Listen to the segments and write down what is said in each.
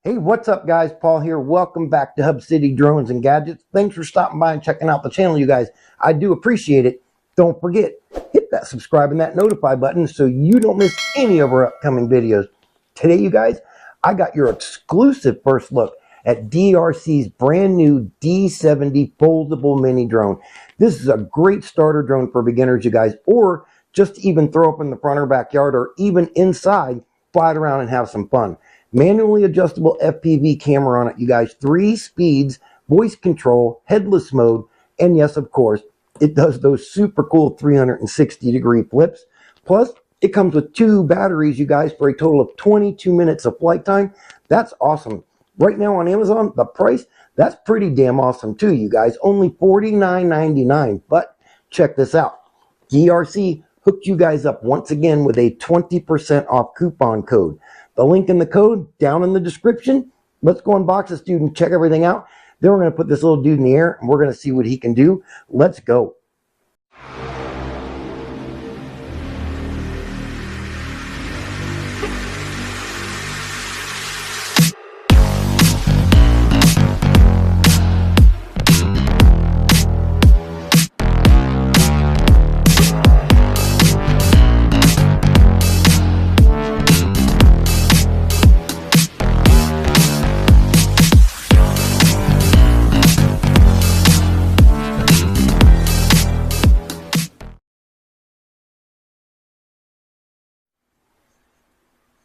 Hey, what's up, guys? Paul here. Welcome back to Hub City Drones and Gadgets. Thanks for stopping by and checking out the channel, you guys. I do appreciate it. Don't forget, hit that subscribe and that notify button so you don't miss any of our upcoming videos. Today, you guys, I got your exclusive first look at DEERC's brand new D70 foldable mini drone. This is a great starter drone for beginners, you guys, or just even throw up in the front or backyard or even inside, fly it around and have some fun. Manually adjustable FPV camera on it, you guys. 3 speeds, voice control, headless mode, and yes, of course, it does those super cool 360-degree flips. Plus, it comes with 2 batteries, you guys, for a total of 22 minutes of flight time. That's awesome. Right now on Amazon, the price, that's pretty damn awesome too, you guys. Only $49.99. But check this out. DEERC hooked you guys up once again with a 20% off coupon code. The link in the code down in the description. Let's go unbox this dude and check everything out. Then we're going to put this little dude in the air and we're going to see what he can do. Let's go.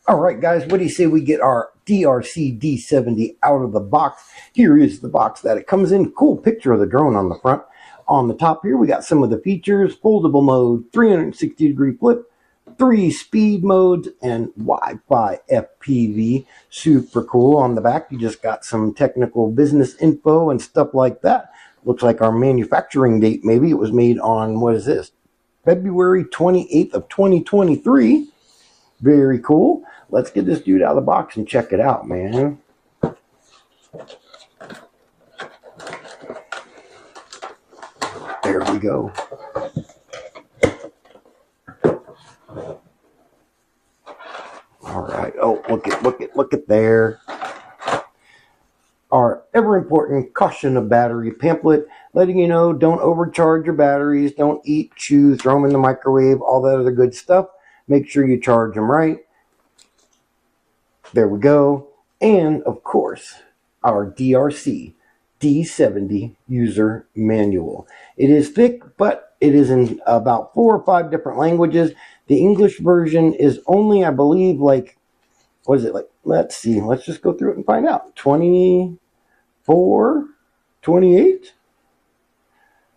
All right, guys, what do you say we get our DEERC D70 out of the box? Here is the box that it comes in. Cool picture of the drone on the front. On the top here, we got some of the features: foldable mode, 360-degree flip, 3 speed modes, and Wi-Fi FPV. Super cool. On the back, you just got some technical business info and stuff like that. Looks like our manufacturing date, maybe. It was made on, what is this? February 28th of 2023. Very cool. Let's get this dude out of the box and check it out, man. There we go. All right. Oh, look at there. Our ever important caution of battery pamphlet, letting you know don't overcharge your batteries, don't eat, chew, throw them in the microwave, all that other good stuff. Make sure you charge them right. There we go. And, of course, our DEERC D70 user manual. It is thick, but it is in about 4 or 5 different languages. The English version is only, I believe, like, what is it, like, let's see. Let's just go through it and find out. 24, 28.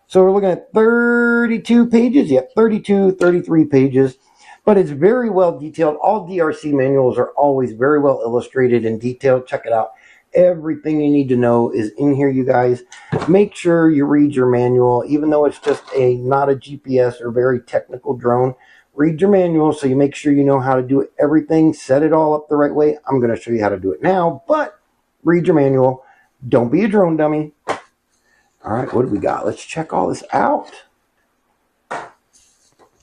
So we're looking at 32 pages. Yep, 32, 33 pages. But it's very well detailed. All DEERC manuals are always very well illustrated and detailed. Check it out. Everything you need to know is in here, you guys. Make sure you read your manual, even though it's just not a GPS or very technical drone. Read your manual so you make sure you know how to do everything. Set it all up the right way. I'm going to show you how to do it now, but read your manual. Don't be a drone dummy. All right, what do we got? Let's check all this out.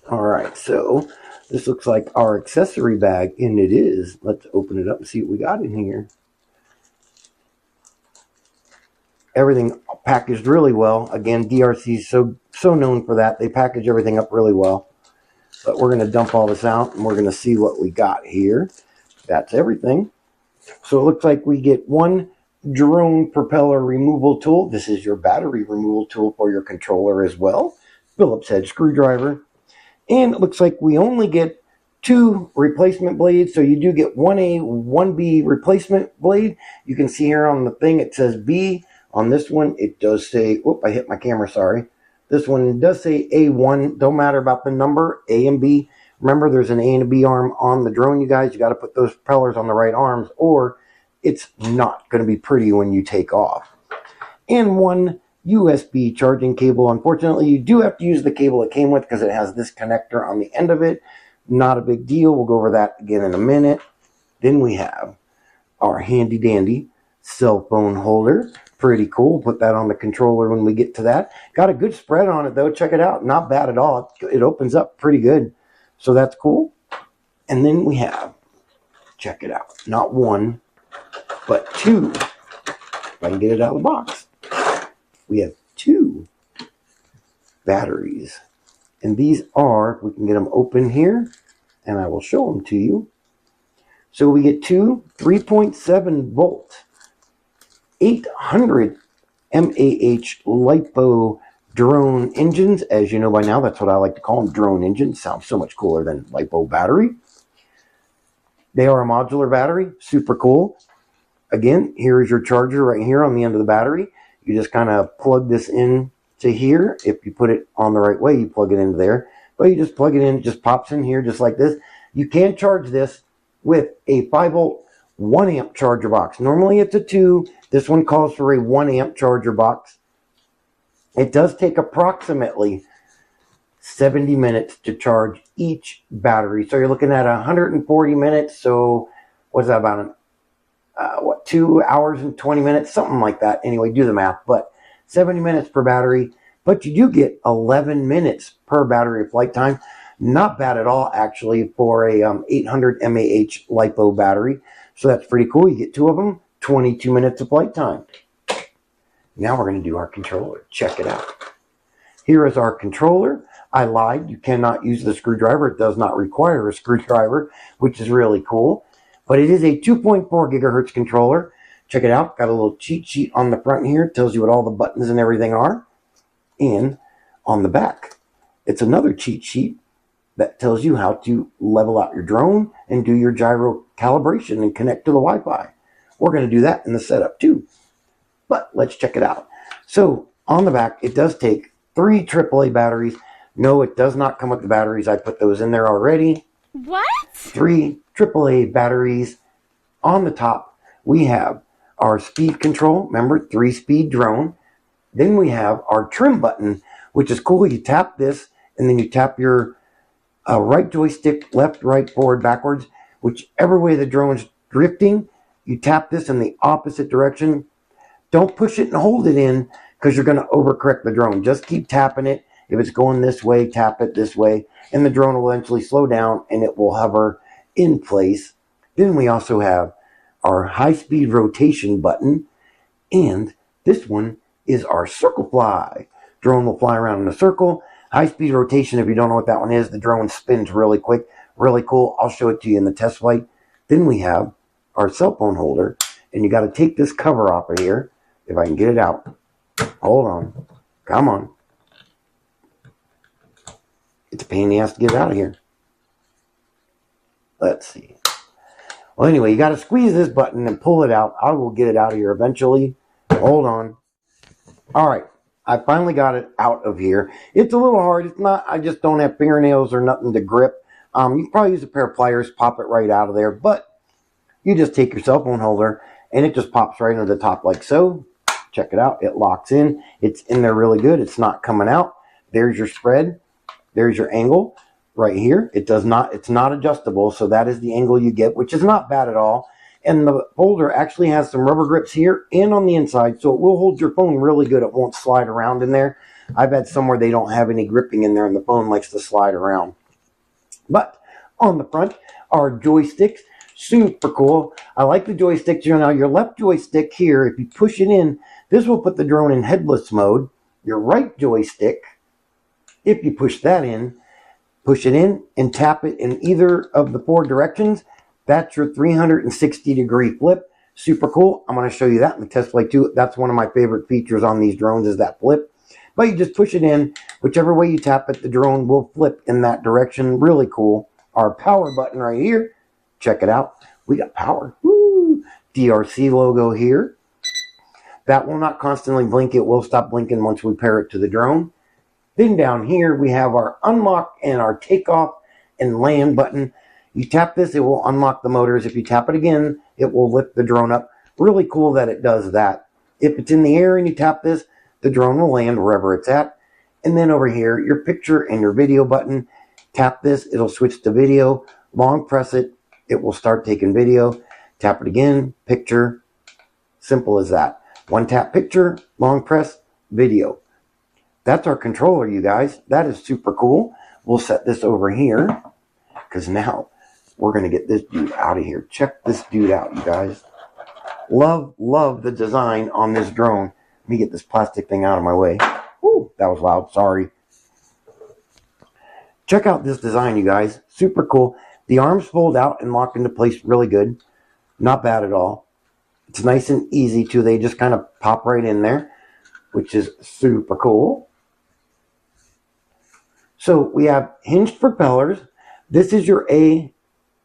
All right, so this looks like our accessory bag, and it is. Let's open it up and see what we got in here. Everything packaged really well. Again, DEERC is so known for that. They package everything up really well. But we're going to dump all this out, and we're going to see what we got here. That's everything. So it looks like we get 1 drone propeller removal tool. This is your battery removal tool for your controller as well. Phillips head screwdriver. And it looks like we only get 2 replacement blades. So you do get 1A, 1B replacement blade. You can see here on the thing it says B. On this one it does say, whoop, I hit my camera, sorry. This one does say A1. Don't matter about the number, A and B. Remember, there's an A and a B arm on the drone, you guys. You got to put those propellers on the right arms or it's not going to be pretty when you take off. And 1 USB charging cable. Unfortunately, you do have to use the cable it came with because it has this connector on the end of it. Not a big deal. We'll go over that again in a minute. Then we have our handy dandy cell phone holder. Pretty cool. Put that on the controller when we get to that. Got a good spread on it though. Check it out. Not bad at all. It opens up pretty good. So that's cool. And then we have, check it out, not 1, but two. If I can get it out of the box. We have two batteries. And these are, we can get them open here, and I will show them to you. So we get two 3.7 volt, 800 mAh LiPo drone engines. As you know by now, that's what I like to call them, drone engines. Sounds so much cooler than LiPo battery. They are a modular battery, super cool. Again, here is your charger right here on the end of the battery. You just kind of plug this in to here. If you put it on the right way, you plug it into there. But you just plug it in, it just pops in here just like this. You can charge this with a 5 volt 1 amp charger box. Normally it's a 2. This one calls for a 1 amp charger box. It does take approximately 70 minutes to charge each battery. So you're looking at 140 minutes. So what's that about? 2 hours and 20 minutes, something like that. Anyway, do the math. But 70 minutes per battery. But you do get 11 minutes per battery of flight time. Not bad at all, actually, for a 800 mAh LiPo battery. So that's pretty cool. You get two of them, 22 minutes of flight time. Now we're going to do our controller. Check it out. Here is our controller. I lied. You cannot use the screwdriver. It does not require a screwdriver, which is really cool. But it is a 2.4 gigahertz controller. Check it out. Got a little cheat sheet on the front here. It tells you what all the buttons and everything are. And on the back, it's another cheat sheet that tells you how to level out your drone and do your gyro calibration and connect to the Wi-Fi. We're going to do that in the setup too. But let's check it out. So on the back, it does take 3 AAA batteries. No, it does not come with the batteries. I put those in there already. What? 3 AAA batteries. On the top, we have our speed control. Remember, 3-speed drone. Then we have our trim button, which is cool. You tap this, and then you tap your right joystick, left, right, forward, backwards. Whichever way the drone's drifting, you tap this in the opposite direction. Don't push it and hold it in, because you're going to overcorrect the drone. Just keep tapping it. If it's going this way, tap it this way, and the drone will eventually slow down, and it will hover in place. Then we also have our high-speed rotation button, and this one is our circle fly. Drone will fly around in a circle. High-speed rotation, if you don't know what that one is, the drone spins really quick. Really cool. I'll show it to you in the test flight. Then we have our cell phone holder, and you got to take this cover off of here. If I can get it out. Hold on. Come on. It's a pain in the ass to get it out of here. Let's see. Well, anyway, you got to squeeze this button and pull it out. I will get it out of here eventually. Hold on. All right. I finally got it out of here. It's a little hard. It's not, I just don't have fingernails or nothing to grip. You can probably use a pair of pliers, pop it right out of there. But you just take your cell phone holder and it just pops right into the top like so. Check it out. It locks in. It's in there really good. It's not coming out. There's your spread. There's your angle right here. It's not adjustable. So that is the angle you get, which is not bad at all. And the holder actually has some rubber grips here and on the inside. So it will hold your phone really good. It won't slide around in there. I've had some where they don't have any gripping in there and the phone likes to slide around. But on the front are joysticks. Super cool. I like the joysticks. Now your left joystick here, if you push it in, this will put the drone in headless mode. Your right joystick, if you push that in, push it in and tap it in either of the 4 directions. That's your 360-degree flip. Super cool. I'm going to show you that in the test flight too. That's one of my favorite features on these drones is that flip. But you just push it in. Whichever way you tap it, the drone will flip in that direction. Really cool. Our power button right here. Check it out. We got power. Woo! DEERC logo here. That will not constantly blink. It will stop blinking once we pair it to the drone. Then down here we have our unlock and our takeoff and land button. You tap this, it will unlock the motors. If you tap it again, it will lift the drone up. Really cool that it does that. If it's in the air and you tap this, the drone will land wherever it's at. And then over here, your picture and your video button. Tap this, it'll switch to video. Long press it, it will start taking video. Tap it again, picture. Simple as that. One tap picture, long press, video. That's our controller, you guys. That is super cool. We'll set this over here because now we're going to get this dude out of here. Check this dude out, you guys. Love the design on this drone. Let me get this plastic thing out of my way. Woo, that was loud, sorry. Check out this design, you guys. Super cool. The arms fold out and lock into place really good. Not bad at all. It's nice and easy too. They just kind of pop right in there, which is super cool. So we have hinged propellers. This is your A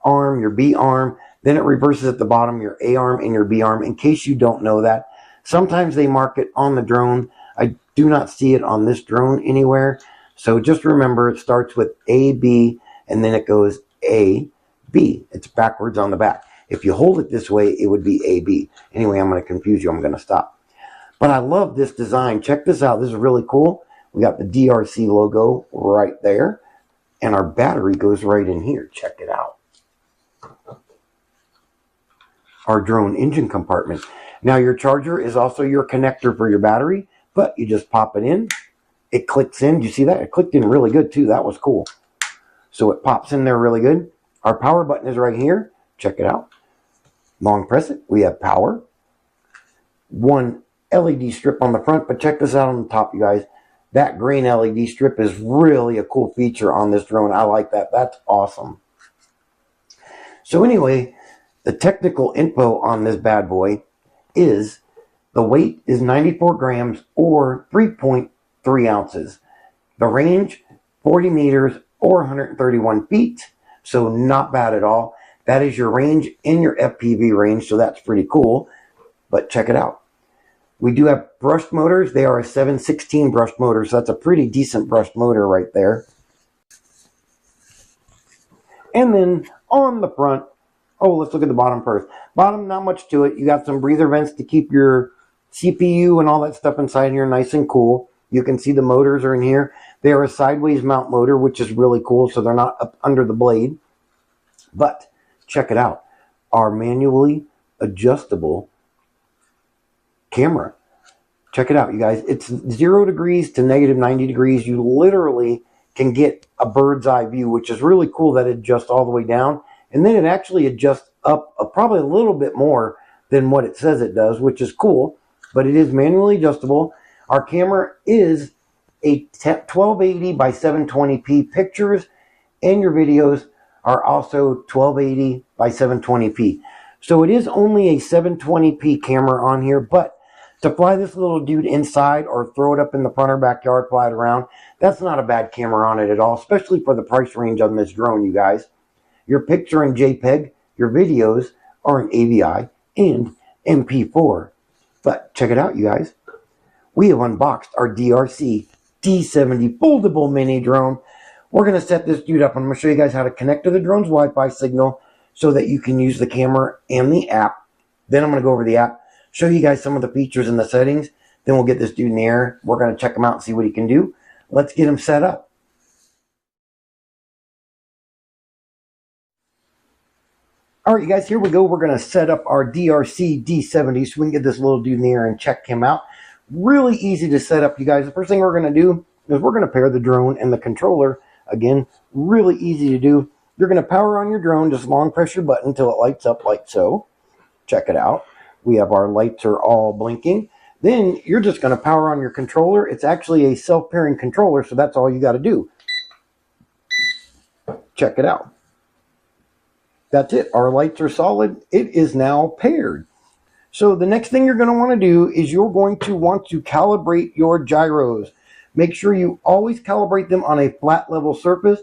arm, your B arm. Then it reverses at the bottom, your A arm and your B arm, in case you don't know that. Sometimes they mark it on the drone. I do not see it on this drone anywhere. So just remember, it starts with A, B, and then it goes A, B. It's backwards on the back. If you hold it this way, it would be A, B. Anyway, I'm going to confuse you. I'm going to stop. But I love this design. Check this out. This is really cool. We got the DEERC logo right there. And our battery goes right in here. Check it out. Our drone engine compartment. Now your charger is also your connector for your battery, but you just pop it in. It clicks in. Do you see that? It clicked in really good too. That was cool. So it pops in there really good. Our power button is right here. Check it out. Long press it. We have power. One LED strip on the front, but check this out on the top, you guys. That green LED strip is really a cool feature on this drone. I like that. That's awesome. So anyway, the technical info on this bad boy is the weight is 94 grams or 3.3 ounces. The range, 40 meters or 131 feet. So not bad at all. That is your range in your FPV range, so that's pretty cool. But check it out. We do have brushed motors. They are a 7/16 brushed motor, so that's a pretty decent brushed motor right there. And then on the front, oh, let's look at the bottom first. Bottom, not much to it. You got some breather vents to keep your CPU and all that stuff inside here nice and cool. You can see the motors are in here. They are a sideways mount motor, which is really cool, so they're not up under the blade. But check it out. Our manually adjustable camera. Check it out, you guys. It's 0 degrees to negative 90 degrees. You literally can get a bird's eye view, which is really cool that it adjusts all the way down. And then it actually adjusts up probably a little bit more than what it says it does, which is cool. But it is manually adjustable. Our camera is a 1280 by 720p pictures, and your videos are also 1280 by 720p. So it is only a 720p camera on here, but to fly this little dude inside or throw it up in the front or backyard, fly it around, that's not a bad camera on it at all, especially for the price range on this drone, you guys. Your picture in JPEG, your videos are in AVI and MP4. But check it out, you guys. We have unboxed our DEERC D70 foldable mini drone. We're going to set this dude up. I'm going to show you guys how to connect to the drone's Wi-Fi signal so that you can use the camera and the app. Then I'm going to go over the app, show you guys some of the features and the settings. Then we'll get this dude in the air. We're going to check him out and see what he can do. Let's get him set up. All right, you guys, here we go. We're going to set up our DEERC D70 so we can get this little dude in the air and check him out. Really easy to set up, you guys. The first thing we're going to do is we're going to pair the drone and the controller. Again, really easy to do. You're going to power on your drone, just long press your button until it lights up like so. Check it out. We have our lights are all blinking. Then you're just going to power on your controller. It's actually a self-pairing controller, so that's all you got to do. Check it out. That's it. Our lights are solid. It is now paired. So the next thing you're going to want to do is you're going to want to calibrate your gyros. Make sure you always calibrate them on a flat level surface.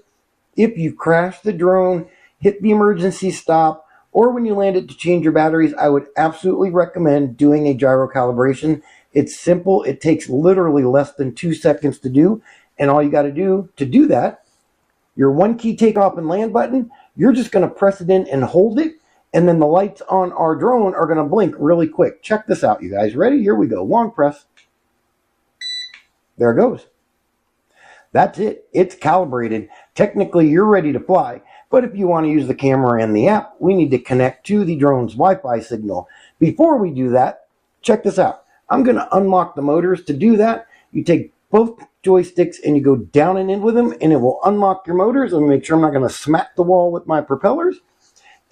If you crash the drone, hit the emergency stop, or when you land it to change your batteries, I would absolutely recommend doing a gyro calibration. It's simple. It takes literally less than 2 seconds to do. And all you got to do that, your one-key takeoff and land button, you're just going to press it in and hold it. And then the lights on our drone are going to blink really quick. Check this out, you guys. Ready? Here we go. Long press. There it goes. That's it. It's calibrated. Technically, you're ready to fly. But if you want to use the camera and the app, we need to connect to the drone's Wi-Fi signal. Before we do that, check this out. I'm going to unlock the motors. To do that, you take both joysticks and you go down and in with them, and it will unlock your motors. Let me make sure I'm not going to smack the wall with my propellers.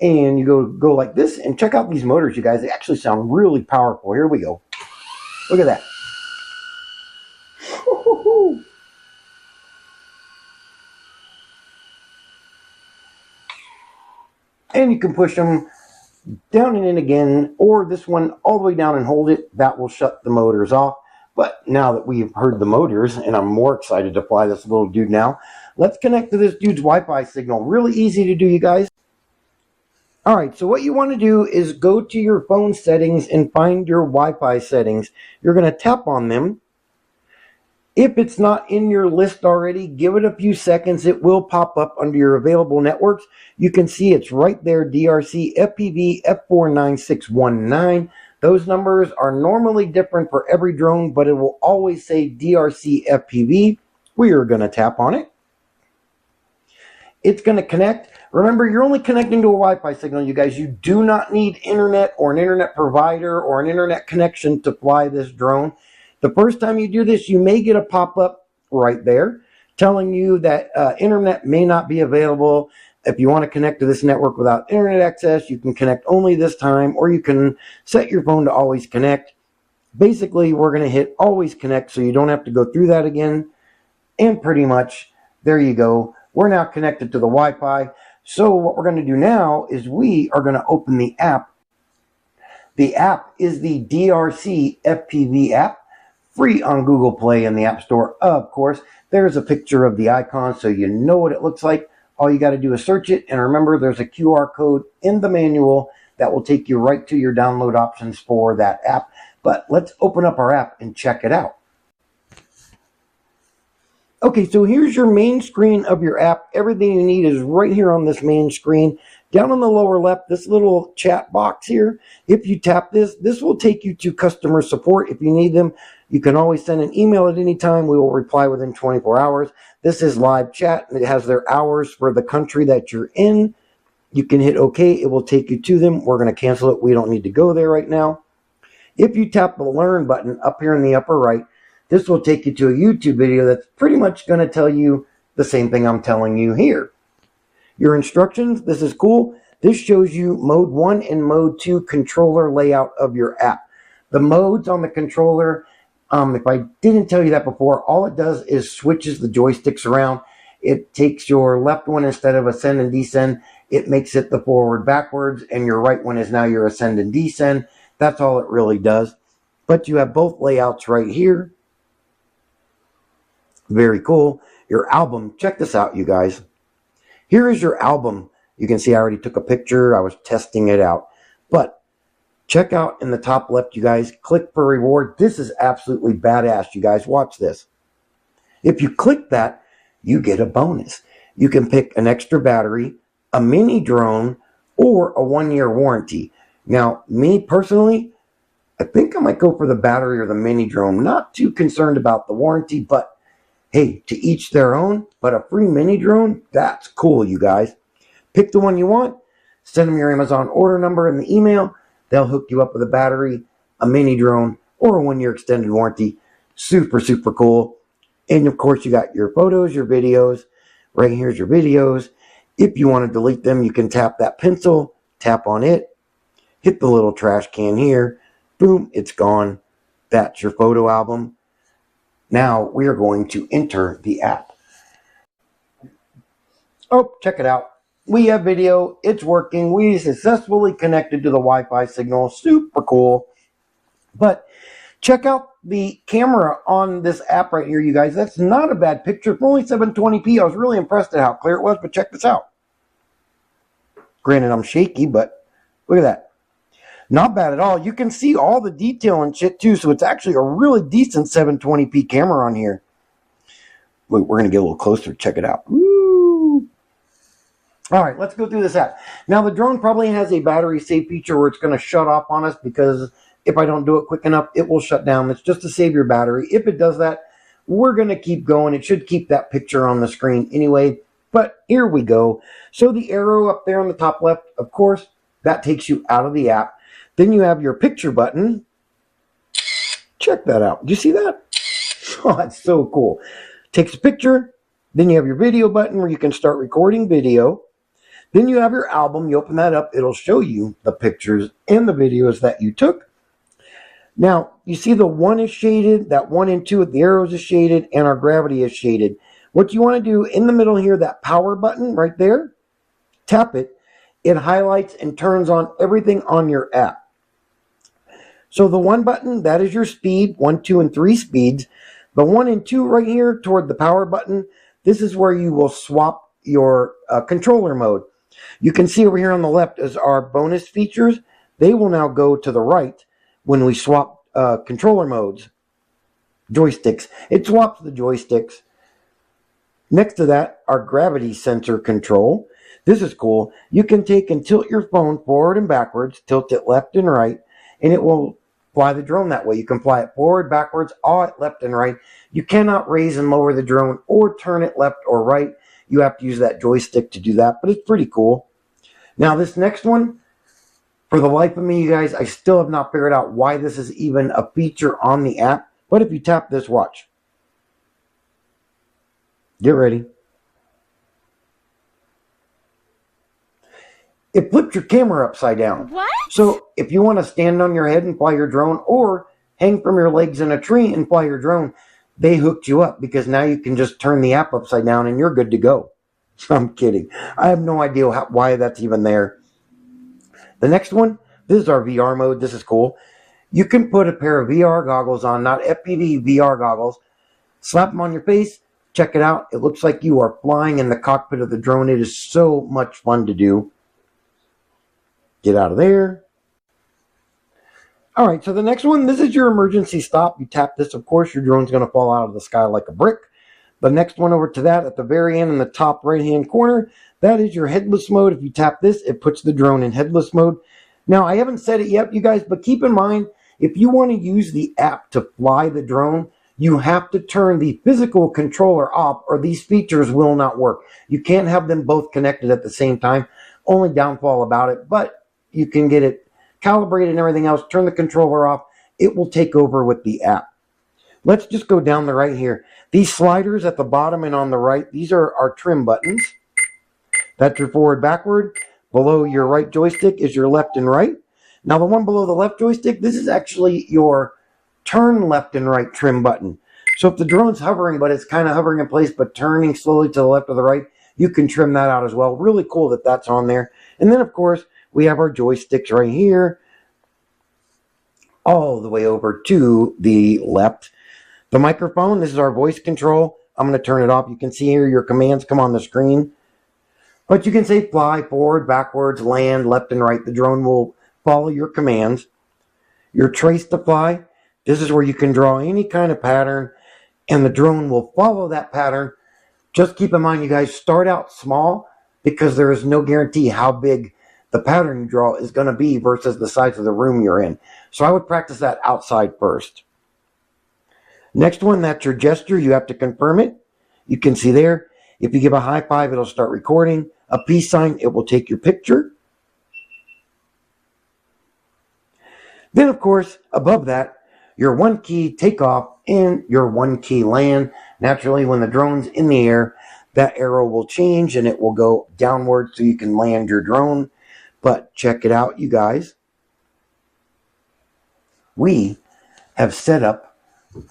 and you go like this, and check out these motors, you guys. They actually sound really powerful. Here we go. Look at that. And you can push them down and in again, or this one all the way down and hold it. That will shut the motors off. But now that we've heard the motors, and I'm more excited to fly this little dude now, let's connect to this dude's Wi-Fi signal. Really easy to do, you guys. All right, so what you want to do is go to your phone settings and find your Wi-Fi settings. You're going to tap on them. If it's not in your list already, give it a few seconds. It will pop up under your available networks. You can see it's right there, DRC FPV F49619. Those numbers are normally different for every drone, but it will always say DRC FPV. We are going to tap on it. It's going to connect. Remember, you're only connecting to a Wi-Fi signal, you guys. You do not need internet or an internet provider or an internet connection to fly this drone. The first time you do this, you may get a pop-up right there telling you that internet may not be available. If you want to connect to this network without internet access, you can connect only this time, or you can set your phone to always connect. Basically, we're going to hit always connect so you don't have to go through that again. And pretty much, there you go. We're now connected to the Wi-Fi. So what we're going to do now is we are going to open the app. The app is the DRC FPV app. Free on Google Play and the App Store, of course. There's a picture of the icon so you know what it looks like. All you got to do is search it, and remember there's a QR code in the manual that will take you right to your download options for that app. But let's open up our app and check it out. Okay, so here's your main screen of your app. Everything you need is right here on this main screen. Down on the lower left, this little chat box here, if you tap this, this will take you to customer support. If you need them, you can always send an email at any time. We will reply within 24 hours. This is live chat, and it has their hours for the country that you're in. You can hit OK. It will take you to them. We're going to cancel it. We don't need to go there right now. If you tap the Learn button up here in the upper right, this will take you to a YouTube video that's pretty much going to tell you the same thing I'm telling you here. Your instructions, this is cool. This shows you mode 1 and mode 2 controller layout of your app. The modes on the controller, if I didn't tell you that before, all it does is switches the joysticks around. It takes your left one, instead of ascend and descend, it makes it the forward backwards, and your right one is now your ascend and descend. That's all it really does. But you have both layouts right here. Very cool. Your album, check this out, you guys. Here is your album. You can see I already took a picture. I was testing it out. But check out in the top left, you guys. Click for reward. This is absolutely badass, you guys. Watch this. If you click that, you get a bonus. You can pick an extra battery, a mini drone, or a 1-year warranty. Now, me personally, I think I might go for the battery or the mini drone. Not too concerned about the warranty, but hey, to each their own. But a free mini drone, that's cool, you guys. Pick the one you want. Send them your Amazon order number in the email. They'll hook you up with a battery, a mini drone, or a 1-year extended warranty. Super, super cool. And of course, you got your photos, your videos. Right here's your videos. If you want to delete them, you can tap that pencil, tap on it, hit the little trash can here. Boom, it's gone. That's your photo album. Now we are going to enter the app. Oh, check it out. We have video. It's working. We successfully connected to the Wi-Fi signal. Super cool. But check out the camera on this app right here, you guys. That's not a bad picture. For only 720p, I was really impressed at how clear it was, but check this out. Granted, I'm shaky, but look at that. Not bad at all. You can see all the detail and shit too, so it's actually a really decent 720p camera on here. Wait, we're going to get a little closer. Check it out. Woo! All right, let's go through this app. Now, the drone probably has a battery save feature where it's going to shut off on us, because if I don't do it quick enough, it will shut down. It's just to save your battery. If it does that, we're going to keep going. It should keep that picture on the screen anyway, but here we go. So the arrow up there on the top left, of course, that takes you out of the app. Then you have your picture button. Check that out. Do you see that? Oh, that's so cool. Takes a picture. Then you have your video button where you can start recording video. Then you have your album. You open that up. It'll show you the pictures and the videos that you took. Now, you see the 1 is shaded, that 1 and 2 with the arrows is shaded, and our gravity is shaded. What you want to do in the middle here, that power button right there, tap it. It highlights and turns on everything on your app. So the 1 button, that is your speed, 1, 2, and 3 speeds. The 1 and 2 right here toward the power button, this is where you will swap your controller mode. You can see over here on the left is our bonus features. They will now go to the right when we swap controller modes. Joysticks. It swaps the joysticks. Next to that, our gravity sensor control. This is cool. You can take and tilt your phone forward and backwards, tilt it left and right, and it will fly the drone that way. You can fly it forward, backwards, or left and right. You cannot raise and lower the drone or turn it left or right. You have to use that joystick to do that, but it's pretty cool. Now this next one, for the life of me, you guys, I still have not figured out why this is even a feature on the app. But if you tap this, watch. Get ready. It flips your camera upside down. What? So if you want to stand on your head and fly your drone, or hang from your legs in a tree and fly your drone, they hooked you up because now you can just turn the app upside down and you're good to go. I'm kidding. I have no idea why that's even there. The next one, this is our VR mode. This is cool. You can put a pair of VR goggles on, not FPV, VR goggles. Slap them on your face. Check it out. It looks like you are flying in the cockpit of the drone. It is so much fun to do. Get out of there. All right, so the next one, this is your emergency stop. You tap this, of course, your drone's going to fall out of the sky like a brick. The next one over to that, at the very end in the top right-hand corner, that is your headless mode. If you tap this, it puts the drone in headless mode. Now, I haven't said it yet, you guys, but keep in mind, if you want to use the app to fly the drone, you have to turn the physical controller off or these features will not work. You can't have them both connected at the same time. Only downfall about it, but you can get it calibrated and everything else. Turn the controller off. It will take over with the app. Let's just go down the right here. These sliders at the bottom and on the right, these are our trim buttons. That's your forward, backward. Below your right joystick is your left and right. Now the one below the left joystick, this is actually your turn left and right trim button. So if the drone's hovering, but it's kind of hovering in place, but turning slowly to the left or the right, you can trim that out as well. Really cool that that's on there. And then, of course, we have our joysticks right here, all the way over to the left. The microphone, this is our voice control. I'm going to turn it off. You can see here your commands come on the screen. But you can say fly, forward, backwards, land, left and right. The drone will follow your commands. Your trace to fly, this is where you can draw any kind of pattern, and the drone will follow that pattern. Just keep in mind, you guys, start out small because there is no guarantee how big the pattern you draw is going to be versus the size of the room you're in. So I would practice that outside first. Next one, that's your gesture. You have to confirm it. You can see there, if you give a high five, it'll start recording. A peace sign, it will take your picture. Then, of course, above that, your one-key takeoff and your one-key land. Naturally, when the drone's in the air, that arrow will change and it will go downward so you can land your drone. But check it out, you guys. We have set up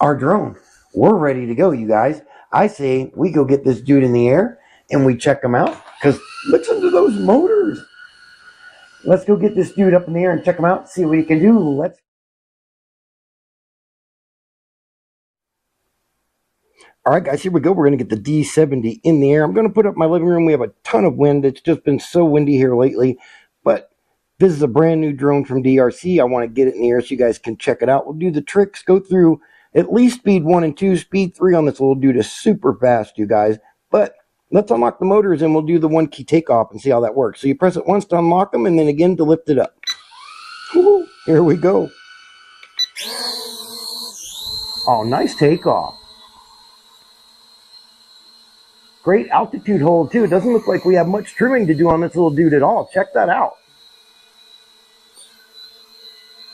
our drone. We're ready to go, you guys. I say we go get this dude in the air and we check him out, because listen to those motors. Let's go get this dude up in the air and check him out, see what he can do. Let's. All right, guys, here we go. We're going to get the D70 in the air. I'm going to put up my living room. We have a ton of wind. It's just been so windy here lately. But this is a brand new drone from DEERC. I want to get it in the air so you guys can check it out. We'll do the tricks, go through at least speed 1 and 2. Speed 3 on this little dude is super fast, you guys. But let's unlock the motors and we'll do the one-key takeoff and see how that works. So you press it once to unlock them and then again to lift it up. Woo-hoo. Here we go. Oh, nice takeoff. Great altitude hold, too. It doesn't look like we have much trimming to do on this little dude at all. Check that out.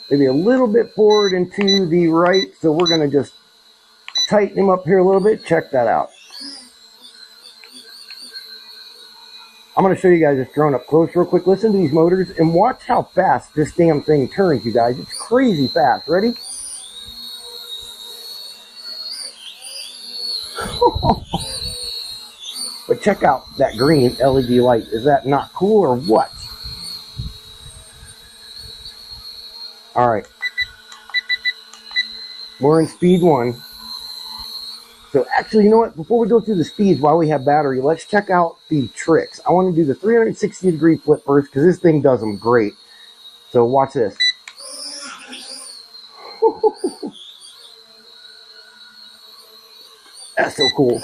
Maybe a little bit forward and to the right. So we're going to just tighten him up here a little bit. Check that out. I'm going to show you guys this drone up close real quick. Listen to these motors and watch how fast this damn thing turns, you guys. It's crazy fast. Ready? But check out that green LED light. Is that not cool or what? All right. We're in speed 1. So actually, you know what? Before we go through the speeds while we have battery, let's check out the tricks. I want to do the 360-degree flip first because this thing does them great. So watch this. That's so cool.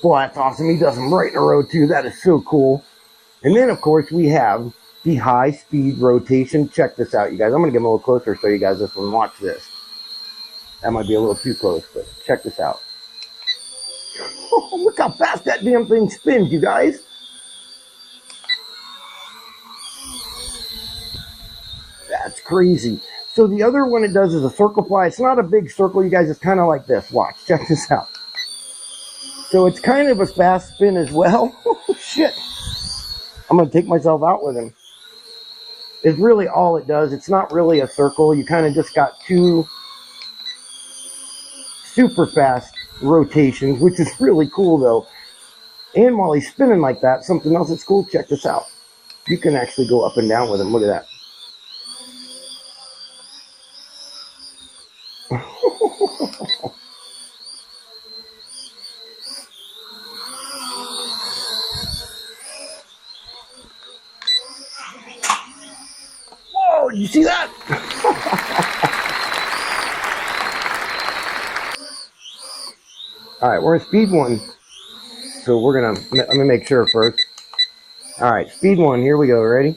Boy, that's awesome. He does them right in a row, too. That is so cool. And then, of course, we have the high-speed rotation. Check this out, you guys. I'm going to get a little closer so you guys this one. Watch this. That might be a little too close, but check this out. Oh, look how fast that damn thing spins, you guys. That's crazy. So the other one it does is a circle fly. It's not a big circle, you guys. It's kind of like this. Watch. Check this out. So it's kind of a fast spin as well. Shit. I'm going to take myself out with him. It's really all it does. It's not really a circle. You kind of just got two super fast rotations, which is really cool though. And while he's spinning like that, something else that's cool, check this out. You can actually go up and down with him. Look at that. Whoa, did you see that? All right, we're in speed 1. So we're going to, let me make sure first. All right, speed 1, here we go. Ready?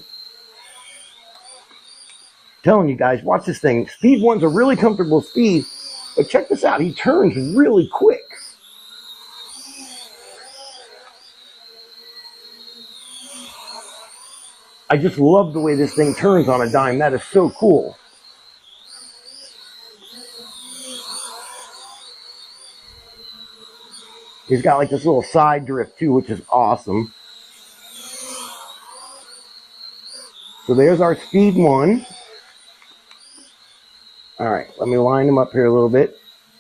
Telling you guys, watch this thing. Speed 1's a really comfortable speed, but check this out. He turns really quick. I just love the way this thing turns on a dime. That is so cool. He's got like this little side drift too, which is awesome. So there's our speed 1. All right, let me line them up here a little bit,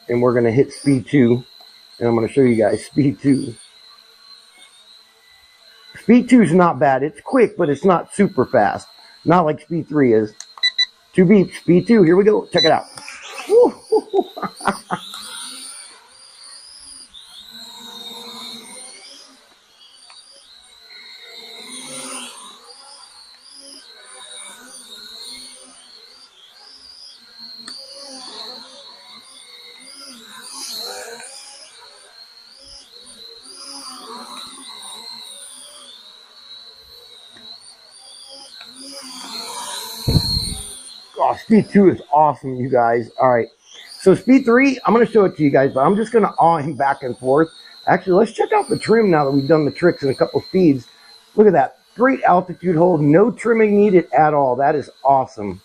and we're going to hit speed 2, and I'm going to show you guys speed 2. Speed 2 is not bad. It's quick, but it's not super fast. Not like speed 3 is. 2 beeps, speed 2. Here we go. Check it out. Oh, speed 2 is awesome, you guys. All right. So speed 3, I'm going to show it to you guys, but I'm just going to awe him back and forth. Actually, let's check out the trim now that we've done the tricks in a couple speeds. Look at that. Great altitude hold. No trimming needed at all. That is awesome.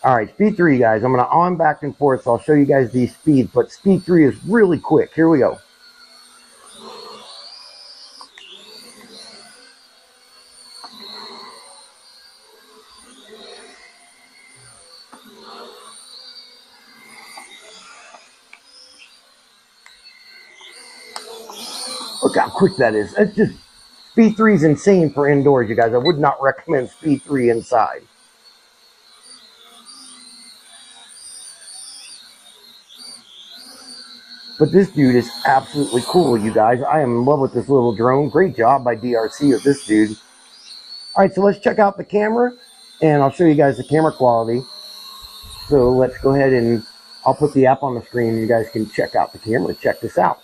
All right, speed 3, guys. I'm going to awe him back and forth, so I'll show you guys these speeds. But speed 3 is really quick. Here we go. Look how quick that is. It's just, speed 3 is insane for indoors, you guys. I would not recommend speed 3 inside. But this dude is absolutely cool, you guys. I am in love with this little drone. Great job by DRC with this dude. All right, so let's check out the camera, and I'll show you guys the camera quality. So let's go ahead and I'll put the app on the screen, and you guys can check out the camera. Check this out.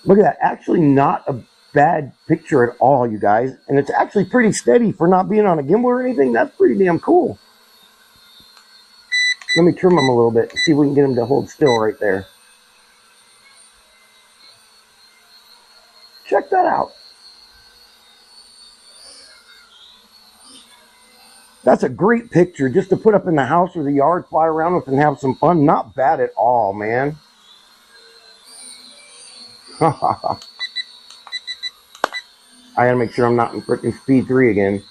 Look at that. Actually not a bad picture at all, you guys. And it's actually pretty steady for not being on a gimbal or anything. That's pretty damn cool. Let me trim them a little bit. See if we can get them to hold still right there. Check that out. That's a great picture just to put up in the house or the yard, fly around with and have some fun. Not bad at all, man. I gotta make sure I'm not in freaking speed 3 again.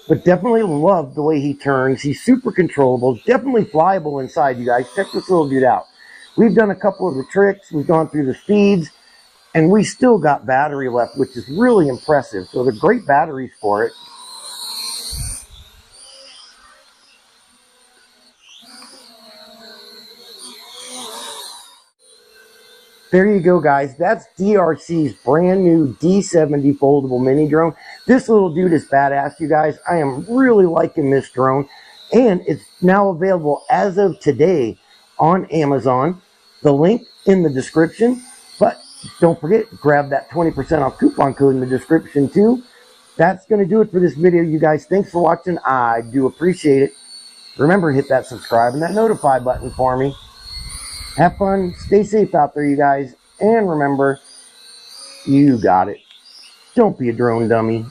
But definitely love the way he turns. He's super controllable. Definitely flyable inside, you guys. Check this little dude out. We've done a couple of the tricks. We've gone through the speeds. And we still got battery left, which is really impressive. So they're great batteries for it. There you go, guys. That's DRC's brand new D70 foldable mini drone. This little dude is badass, you guys. I am really liking this drone. And it's now available as of today on Amazon. The link in the description. But don't forget, grab that 20% off coupon code in the description too. That's going to do it for this video, you guys. Thanks for watching. I do appreciate it. Remember, hit that subscribe and that notify button for me. Have fun. Stay safe out there, you guys. And remember, you got it. Don't be a drone dummy.